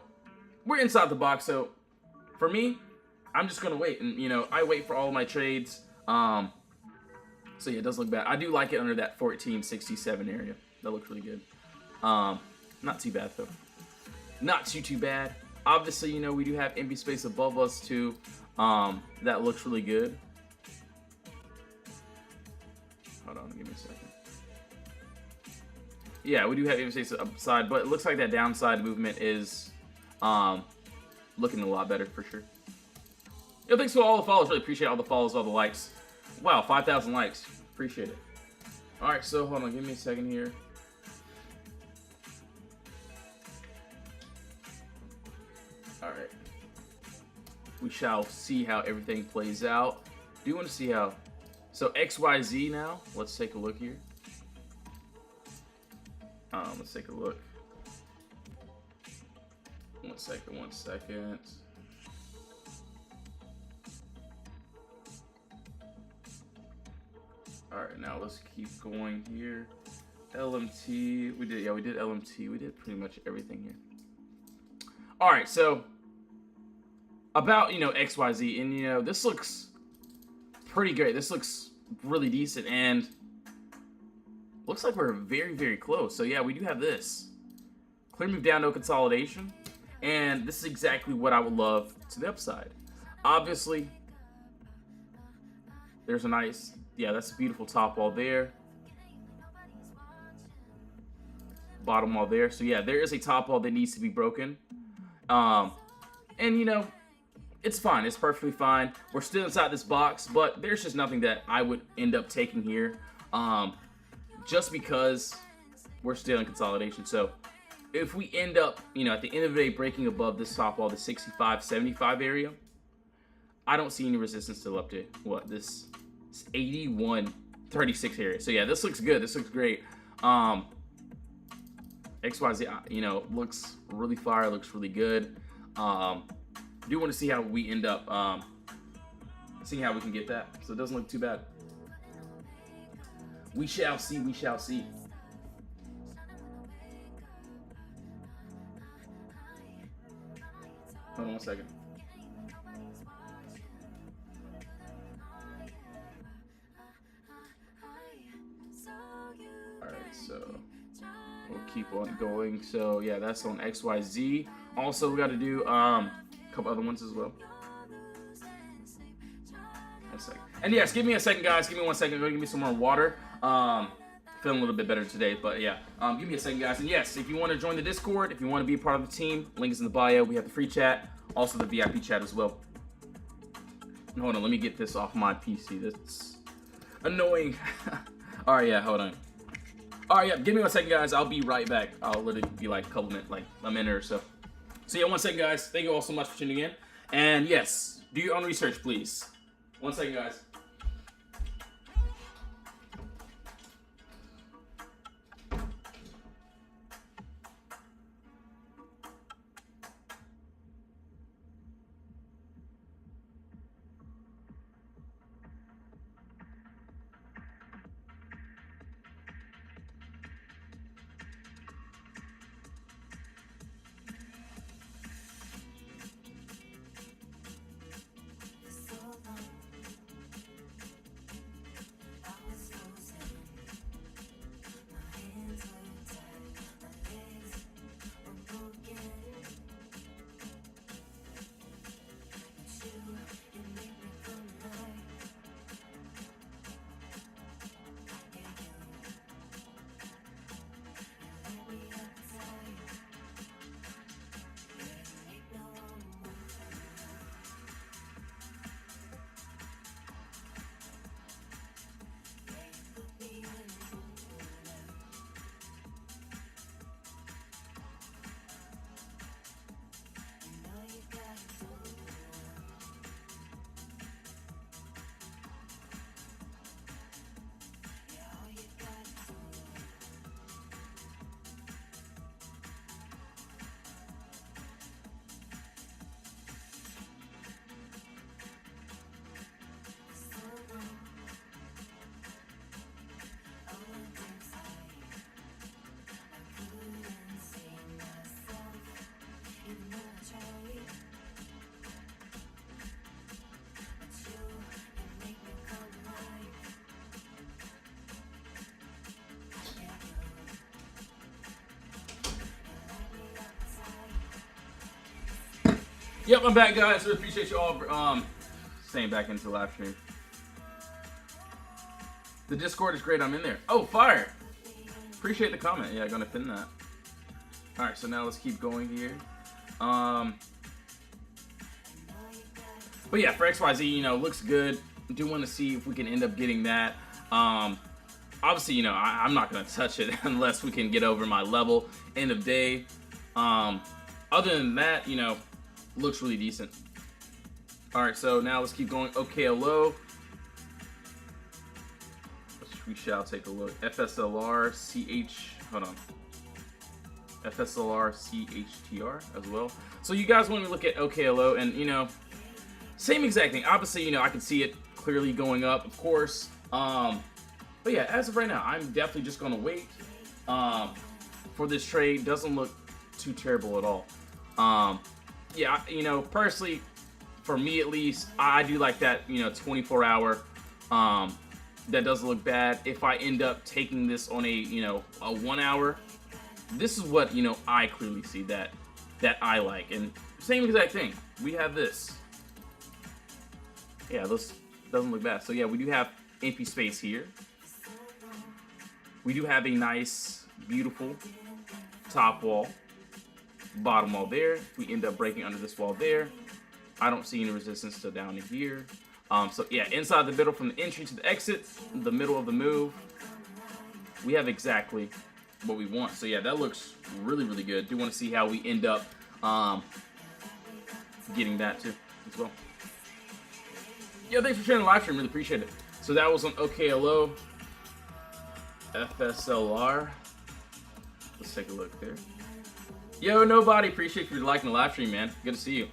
[SPEAKER 1] we're inside the box. So for me, I'm just going to wait. And, you know, I wait for all of my trades. So yeah, it does look bad. I do like it under that 1467 area. That looks really good. Not too bad, though. Not too bad. Obviously, you know, we do have empty space above us, too. That looks really good. Hold on, give me a second. Yeah, we do have empty space upside, but it looks like that downside movement is looking a lot better for sure. Yo, thanks for all the follows. Really appreciate all the follows, all the likes. Wow, 5,000 likes. Appreciate it. All right, so hold on. Give me a second here. All right. We shall see how everything plays out. Do you want to see how... So XYZ now. Let's take a look here. Let's take a look. 1 second, 1 second. All right, now let's keep going here. LMT, we did LMT. We did pretty much everything here. All right, so about, you know, XYZ, and, you know, this looks pretty great. This looks really decent, and looks like we're very, very close. So yeah, we do have this. Clear move down, no consolidation. And this is exactly what I would love to the upside. Obviously, there's a nice... Yeah, that's a beautiful top wall there. Bottom wall there. So yeah, there is a top wall that needs to be broken. And you know, it's fine. It's perfectly fine. We're still inside this box, but there's just nothing that I would end up taking here. Just because we're still in consolidation. So if we end up, you know, at the end of the day breaking above this top wall, the 65-75 area, I don't see any resistance still up to what this 81.36 area. So yeah, this looks good. This looks great. XYZ, you know, looks really fire. Looks really good. Do want to see how we end up seeing how we can get that. So it doesn't look too bad. We shall see. We shall see. Hold on 1 second. Alright, so we'll keep on going. So yeah, that's on XYZ. Also, we got to do a couple other ones as well. 1 second. And yes, give me a second, guys. Give me 1 second. Go give me some more water. Feeling a little bit better today, but yeah, give me a second, guys. And yes, if you want to join the Discord, if you want to be a part of the team, link is in the bio. We have the free chat, also the VIP chat as well. And hold on, let me get this off my PC. That's annoying. All right, yeah, hold on. All right, yeah, give me 1 second, guys. I'll be right back. I'll literally be like a couple minutes, like a minute or so. So yeah, 1 second, guys. Thank you all so much for tuning in. And yes, do your own research, please. 1 second, guys. Yep, I'm back, guys. Really appreciate you all staying back into the live stream. The Discord is great. I'm in there. Oh, fire! Appreciate the comment. Yeah, gonna pin that. All right, so now let's keep going here. But yeah, for XYZ, you know, looks good. Do want to see if we can end up getting that. Obviously, you know, I'm not gonna touch it unless we can get over my level. End of day. Other than that, you know, looks really decent. All right, so now let's keep going. OKLO. We shall take a look. FSLR CH. Hold on. FSLR CHTR as well. So you guys want to look at OKLO, and you know, same exact thing. Obviously, you know, I can see it clearly going up, of course. But yeah, as of right now, I'm definitely just gonna wait for this trade. Doesn't look too terrible at all. Yeah, you know, personally, for me at least, I do like that, you know, 24-hour. That doesn't look bad. If I end up taking this on a, you know, a 1 hour, this is what, you know, I clearly see that I like. And same exact thing. We have this. Yeah, this doesn't look bad. So yeah, we do have empty space here. We do have a nice, beautiful top wall. Bottom wall there. We end up breaking under this wall there. I don't see any resistance to down in here. So yeah, inside the middle from the entry to the exit, the middle of the move, we have exactly what we want. So yeah, that looks really, really good. Do want to see how we end up getting that too as well. Yo, thanks for sharing the live stream. Really appreciate it. So that was on OKLO. FSLR. Let's take a look there. Yo, nobody. Appreciate you liking the live stream, man. Good to see you.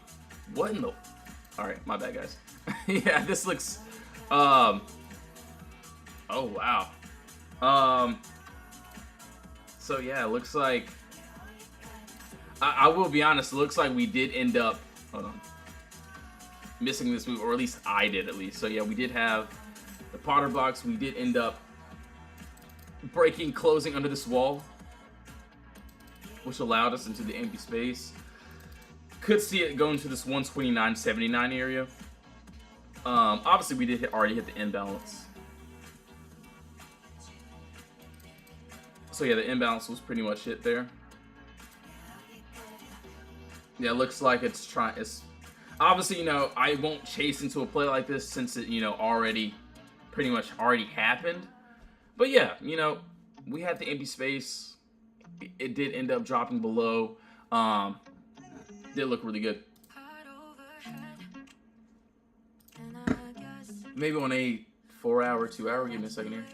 [SPEAKER 1] What in the... Alright, my bad, guys. Yeah, this looks... Oh, wow. So, yeah, it looks like... I will be honest, it looks like we did end up... Hold on. Missing this move, or at least I did, at least. So, yeah, we did have the Potter Box. We did end up closing under this wall, which allowed us into the empty space. Could see it going to this 129.79 area. Obviously, we did already hit the imbalance. So yeah, the imbalance was pretty much hit there. Yeah, it looks like it's obviously, you know, I won't chase into a play like this since it, you know, pretty much already happened. But yeah, you know, we had the empty space. It did end up dropping below. Did look really good. Maybe on a 4-hour, 2-hour. Give me a second here.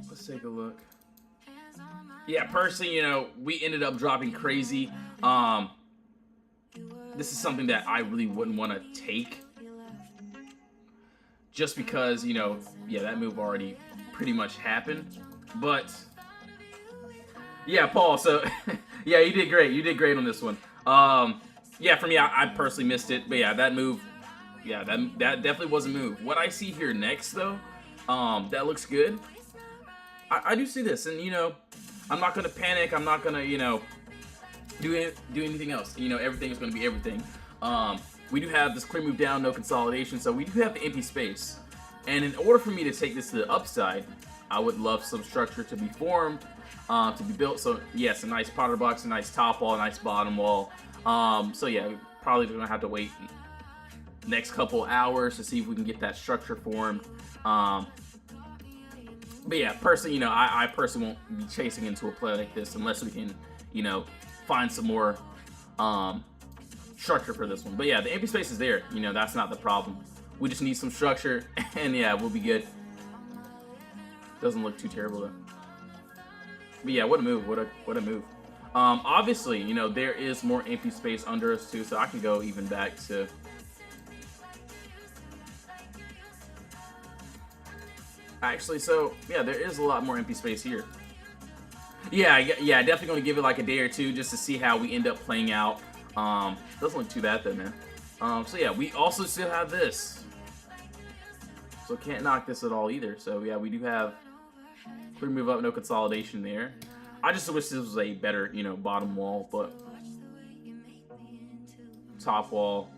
[SPEAKER 1] Let's take a look. Yeah, personally, you know, we ended up dropping crazy. This is something that I really wouldn't want to take. Just because, you know, yeah, that move already pretty much happened. But, yeah, Paul, so, yeah, you did great. You did great on this one. Yeah, for me, I personally missed it. But, yeah, that move, yeah, that definitely was a move. What I see here next, though, that looks good. I do see this, and, you know, I'm not going to panic. I'm not going to, you know, do anything else. You know, everything is going to be everything. We do have this clear move down, no consolidation, so we do have the empty space. And in order for me to take this to the upside, I would love some structure to be formed, to be built. So yes, a nice Potter Box, a nice top wall, a nice bottom wall. So yeah, we're probably gonna have to wait next couple hours to see if we can get that structure formed. But yeah, personally, you know, I personally won't be chasing into a play like this unless we can, you know, find some more structure for this one. But yeah, the empty space is there. You know, that's not the problem. We just need some structure, and yeah, we'll be good. Doesn't look too terrible though. But yeah, what a move! What a move! Obviously, you know, there is more empty space under us too, so I can go even back to. Actually, so yeah, there is a lot more empty space here. Yeah, definitely gonna give it like a day or two just to see how we end up playing out. Doesn't look too bad though, man. So yeah, we also still have this. So can't knock this at all either. So yeah, we do have clear move up, no consolidation there. I just wish this was a better, you know, bottom wall, but top wall,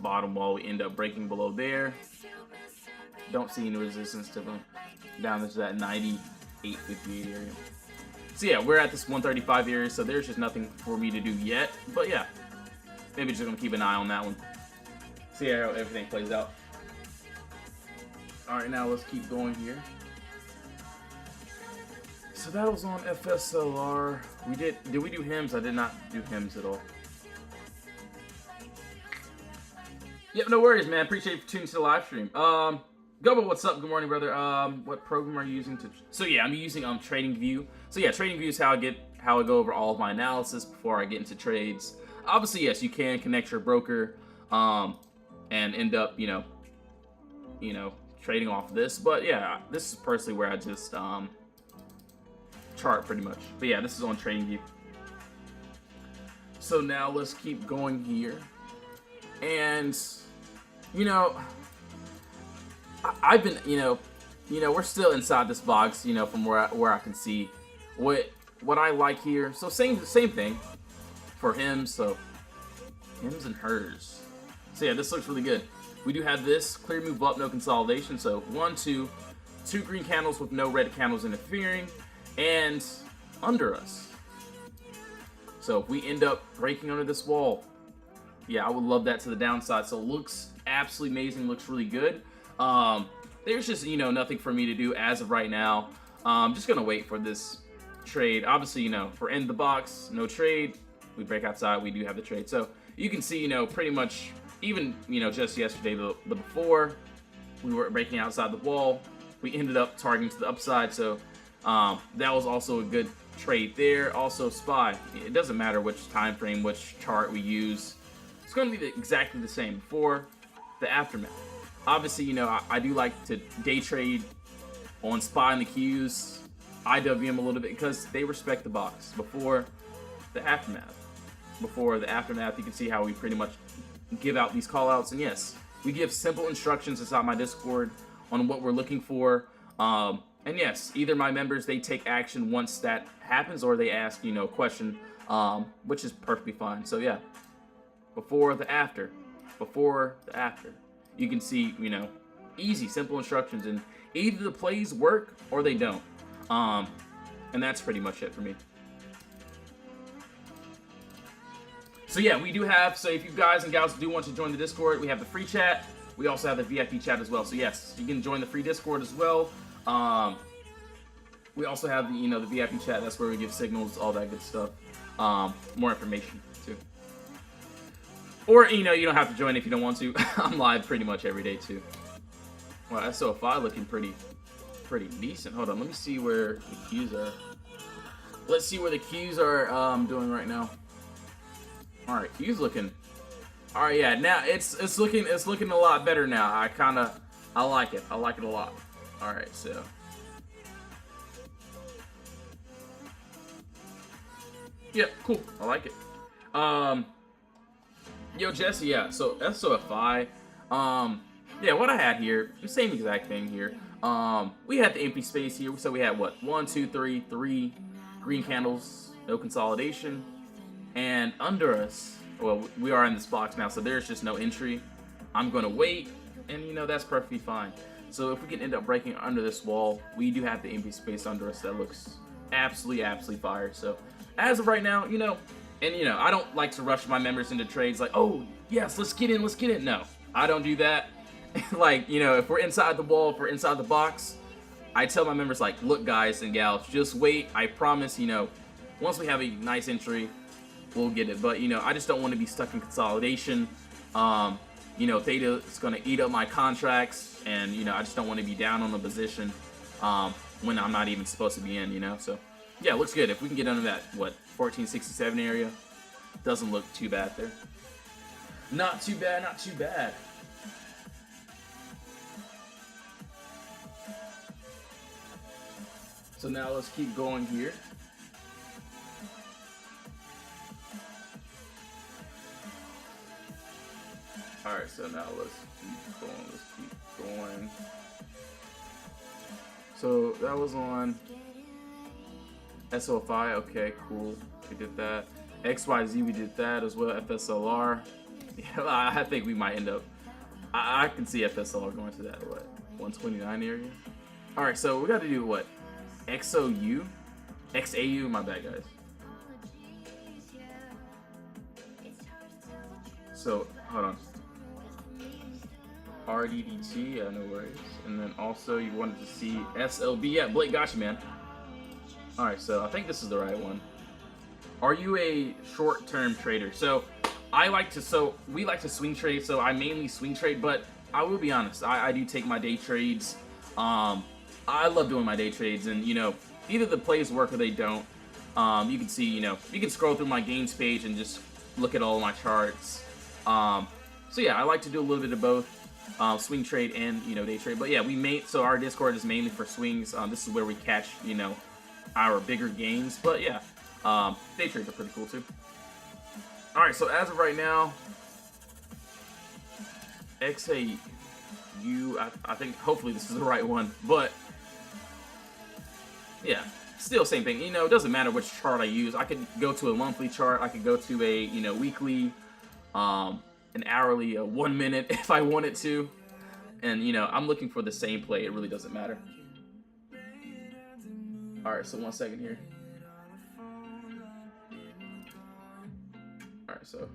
[SPEAKER 1] bottom wall, we end up breaking below there. Don't see any resistance to them down to that 98.58 area. So yeah, we're at this 135 area, so there's just nothing for me to do yet. But yeah, maybe just gonna keep an eye on that one. See how everything plays out. All right, now let's keep going here. So that was on FSLR. Did we do HIMS? I did not do HIMS at all. Yep, no worries, man. Appreciate you for tuning to the live stream. Gobo, what's up? Good morning, brother. What program are you using to? So yeah, I'm using TradingView. So yeah, TradingView is how I go over all of my analysis before I get into trades. Obviously, yes, you can connect your broker, and end up, you know, trading off this. But yeah, this is personally where I just chart pretty much. But yeah, this is on TradingView. So now let's keep going here, and you know. I've been, you know, we're still inside this box, you know, from where I can see what I like here. So same thing for him. So hims and hers. So yeah, this looks really good. We do have this clear move up, no consolidation. So 1, 2, 2 green candles with no red candles interfering, and under us. So if we end up breaking under this wall, yeah, I would love that to the downside. So it looks absolutely amazing. Looks really good. There's just, you know, nothing for me to do as of right now. I'm just gonna wait for this trade. Obviously, you know, for end the box, no trade. We break outside, we do have the trade. So you can see, you know, pretty much even, you know, just yesterday, the before, we were breaking outside the wall. We ended up targeting to the upside, so that was also a good trade there. Also, SPY. It doesn't matter which time frame, which chart we use. It's going to be exactly the same before the aftermath. Obviously, you know, I do like to day trade on SPY and the Qs, IWM a little bit, because they respect the box before the aftermath. Before the aftermath, you can see how we pretty much give out these callouts. And yes, we give simple instructions inside my Discord on what we're looking for. And yes, either my members, they take action once that happens, or they ask, you know, a question, which is perfectly fine. So yeah, before the after, you can see, you know, easy, simple instructions, and either the plays work or they don't. And that's pretty much it for me. So yeah, we do have, so if you guys and gals do want to join the Discord, we have the free chat. We also have the VIP chat as well. So yes, you can join the free Discord as well. We also have the, you know, the VIP chat. That's where we give signals, all that good stuff. More information too. Or, you know, you don't have to join if you don't want to. I'm live pretty much every day too. Wow, SOFI looking pretty decent. Hold on, let me see where the Qs are. Let's see where the Qs are doing right now. All right, Q's looking. All right, yeah. Now it's looking a lot better now. I like it. I like it a lot. All right, so. Yep, cool. I like it. Yo, Jesse. Yeah. So SOFI. Yeah. What I had here, the same exact thing here. We had the empty space here. So we had what? 1, 2, 3, 3 green candles. No consolidation. And under us, well, we are in this box now, so there's just no entry. I'm going to wait, and, you know, that's perfectly fine. So if we can end up breaking under this wall, we do have the empty space under us that looks absolutely fire. So as of right now, you know, and, you know, I don't like to rush my members into trades like, oh, yes, let's get in. No, I don't do that. Like, you know, if we're inside the wall, if we're inside the box, I tell my members, like, look, guys and gals, just wait. I promise, you know, once we have a nice entry, we'll get it. But, you know, I just don't want to be stuck in consolidation. You know, Theta is going to eat up my contracts, and, you know, I just don't want to be down on the position when I'm not even supposed to be in, you know. So yeah, it looks good. If we can get under that, what, 1467 area, doesn't look too bad there. Not too bad, not too bad. So now let's keep going here. Alright, so now let's keep going, So that was on SOFI, okay, cool, we did that. XYZ, we did that as well, FSLR. Yeah, I think we might end up, I can see FSLR going to that, what, 129 area? Alright, so we got to do what? XOU? XAU, my bad, guys. So, hold on. RDDT, yeah, no worries. And then also you wanted to see SLB. Yeah, Blake, gotcha, man. Alright, so I think this is the right one. Are you a short-term trader? So we like to swing trade, so I mainly swing trade, but I will be honest, I do take my day trades. I love doing my day trades, and, you know, either the plays work or they don't. You can see, you know, you can scroll through my games page and just look at all of my charts. So yeah, I like to do a little bit of both. Swing trade and, you know, day trade. But yeah, so our Discord is mainly for swings. This is where we catch, you know, our bigger gains. But yeah, day trades are pretty cool too. Alright, so as of right now, XAU, I think hopefully this is the right one. But yeah, still same thing. You know, it doesn't matter which chart I use. I could go to a monthly chart. I could go to a, you know, weekly, an hourly, a 1 minute if I wanted to. And, you know, I'm looking for the same play. It really doesn't matter. Alright, so 1 second here. Alright, so.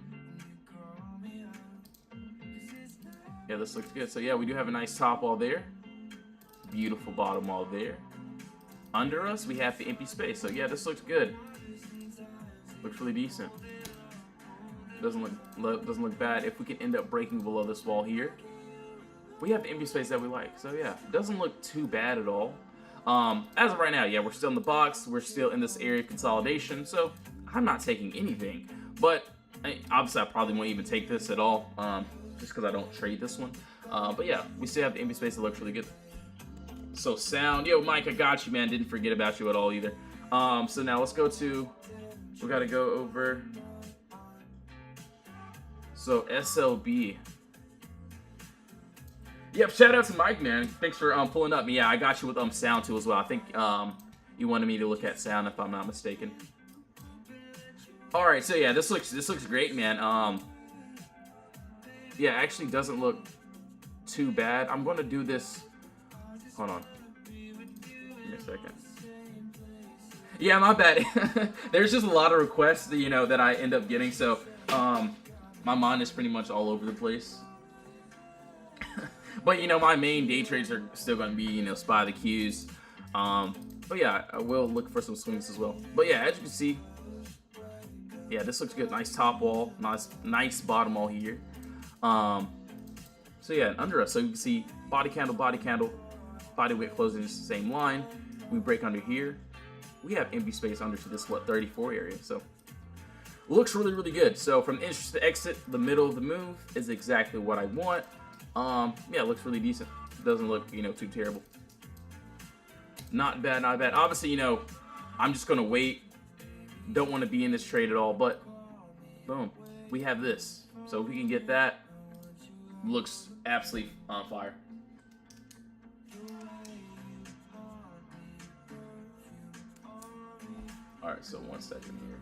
[SPEAKER 1] Yeah, this looks good. So, yeah, we do have a nice top wall there. Beautiful bottom wall there. Under us, we have the empty space. So, yeah, this looks good. Looks really decent. doesn't look bad. If we can end up breaking below this wall here, we have the empty space that we like. So yeah, doesn't look too bad at all. As of right now, yeah, we're still in the box. We're still in this area of consolidation. So I'm not taking anything. But obviously, I probably won't even take this at all, just because I don't trade this one. But yeah, we still have the empty space that looks really good. So sound, yo, Mike, I got you, man. Didn't forget about you at all either. So now let's go to, we got to go over. So SLB. Yep, shout out to Mike, man. Thanks for pulling up. Yeah, I got you with sound too as well. I think you wanted me to look at sound if I'm not mistaken. All right, so yeah, this looks great, man. Yeah, actually doesn't look too bad. I'm gonna do this. Hold on. Give me a second. Yeah, my bad. There's just a lot of requests that, that I end up getting, so my mind is pretty much all over the place. But my main day trades are still gonna be spy the Qs. But yeah, I will look for some swings as well. But yeah, as you can see, yeah, this looks good. Nice top wall, nice bottom wall here. So yeah, under us, so you can see body candle, body wick closing the same line. We break under here. We have empty space under to this 34 area. So looks really, really good. So from interest to exit, the middle of the move is exactly what I want. Yeah, it looks really decent. Doesn't look too terrible. Not bad, not bad. Obviously, I'm just gonna wait. Don't want to be in this trade at all, but boom, we have this. So if we can get that, looks absolutely on fire. All right, so 1 second here.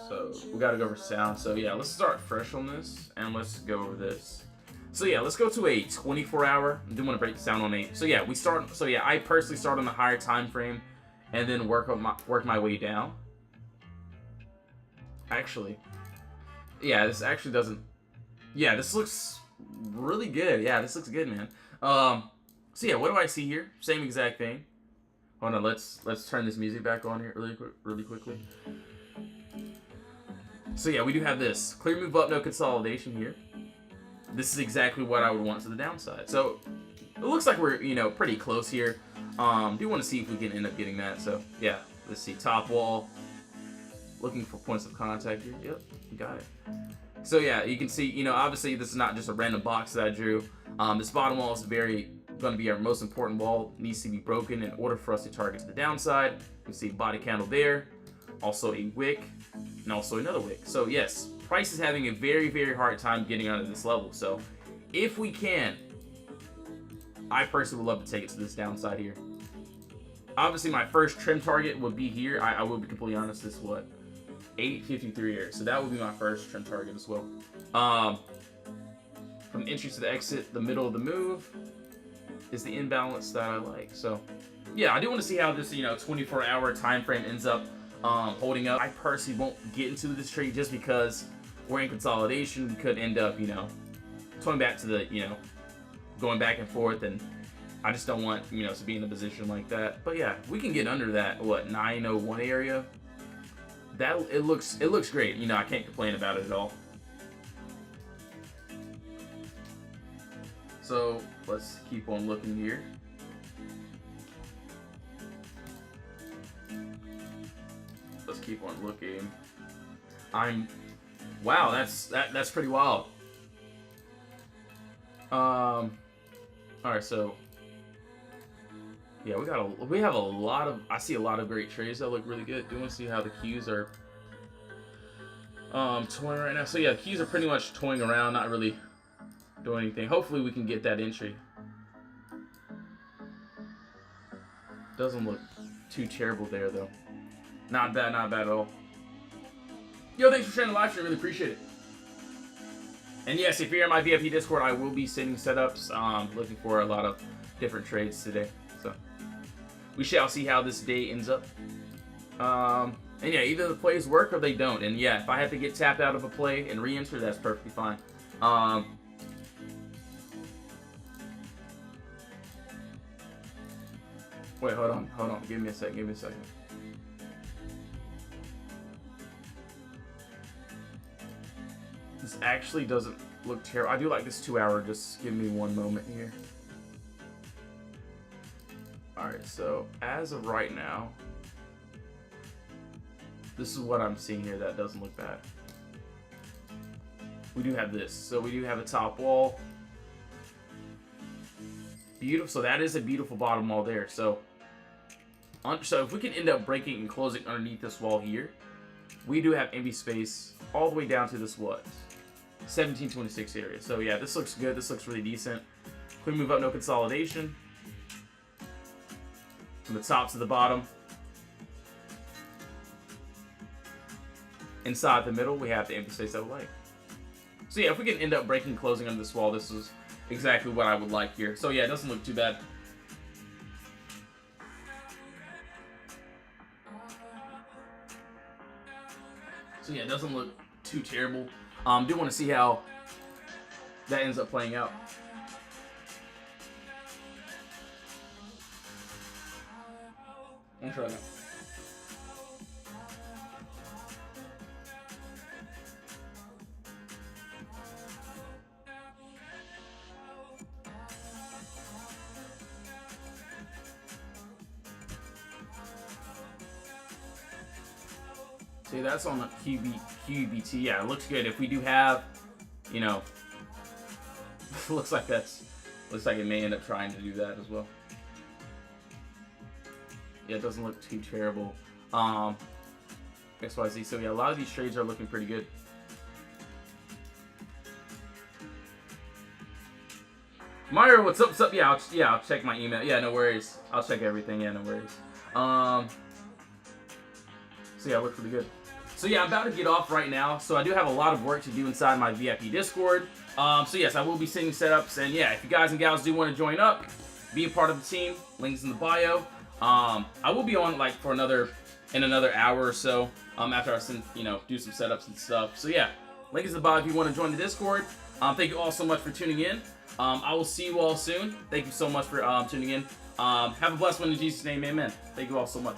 [SPEAKER 1] So we gotta go over sound. So yeah, let's start fresh on this and let's go over this. So yeah, let's go to a 24-hour. I do want to break the sound on 8. So yeah, we start. So yeah, I personally start on the higher time frame and then work my way down. Actually, yeah, this actually doesn't. Yeah, this looks really good. Yeah, this looks good, man. So yeah, what do I see here? Same exact thing. Hold on, let's turn this music back on here really quickly. So yeah, we do have this clear move up, no consolidation here. This is exactly what I would want to the downside. So it looks like we're pretty close here. Do want to see if we can end up getting that. So yeah, let's see, top wall. Looking for points of contact here. Yep, got it. So yeah, you can see, obviously this is not just a random box that I drew. This bottom wall is going to be our most important wall. It needs to be broken in order for us to target to the downside. You can see body candle there, also a wick, and also another wick. So yes, price is having a very, very hard time getting out of this level. So if we can, I personally would love to take it to this downside here. Obviously, my first trim target would be here. I will be completely honest. This is what, 853 here. So that would be my first trim target as well. From the entry to the exit, the middle of the move is the imbalance that I like. So yeah, I do want to see how this 24-hour time frame ends up holding up. I personally won't get into this trade just because we're in consolidation. We could end up going back to the going back and forth, and I just don't want to be in a position like that. But yeah, we can get under that 901 area. That it looks great. I can't complain about it at all. So let's keep on looking here. Let's keep on looking. Wow, that's pretty wild. All right, so yeah, we have a lot of. I see a lot of great trades that look really good. Do want to see how the Qs are toying right now. So yeah, the Qs are pretty much toying around, not really doing anything. Hopefully we can get that entry. Doesn't look too terrible there though. Not bad at all. Yo, thanks for sharing the live stream. Really appreciate it. And yes, if you're in my VIP Discord, I will be sending setups. Looking for a lot of different trades today. So we shall see how this day ends up. And yeah, either the plays work or they don't. And yeah, if I have to get tapped out of a play and re-enter, that's perfectly fine. Wait, hold on. Give me a second. This actually doesn't look terrible. I do like this 2 hour. Just give me one moment here. Alright, so as of right now, this is what I'm seeing here. That doesn't look bad. We do have this. So we do have a top wall. Beautiful. So that is a beautiful bottom wall there. So if we can end up breaking and closing underneath this wall here, we do have empty space all the way down to this what? 1726 area. So yeah, this looks good. This looks really decent. Quick move up, no consolidation. From the top to the bottom. Inside the middle, we have the empty space that we like. So yeah, if we can end up breaking, closing under this wall, this is exactly what I would like here. So yeah, it doesn't look too bad. So yeah, it doesn't look too terrible. Do want to see how that ends up playing out. I'll try that. See, that's on the QBT. Yeah, it looks good. If we do have, you know, looks like it may end up trying to do that as well. Yeah, it doesn't look too terrible. XYZ. So yeah, a lot of these trades are looking pretty good. Mario, what's up? What's up? Yeah, I'll check my email. Yeah, no worries. I'll check everything. Yeah, no worries. So yeah, it looks really good. So yeah, I'm about to get off right now. So I do have a lot of work to do inside my VIP Discord. So yes, I will be sending setups. And yeah, if you guys and gals do want to join up, be a part of the team, links in the bio. I will be on like for another hour or so after I send, do some setups and stuff. So yeah, link is in the bio if you want to join the Discord. Thank you all so much for tuning in. I will see you all soon. Thank you so much for tuning in. Have a blessed one in Jesus' name. Amen. Thank you all so much.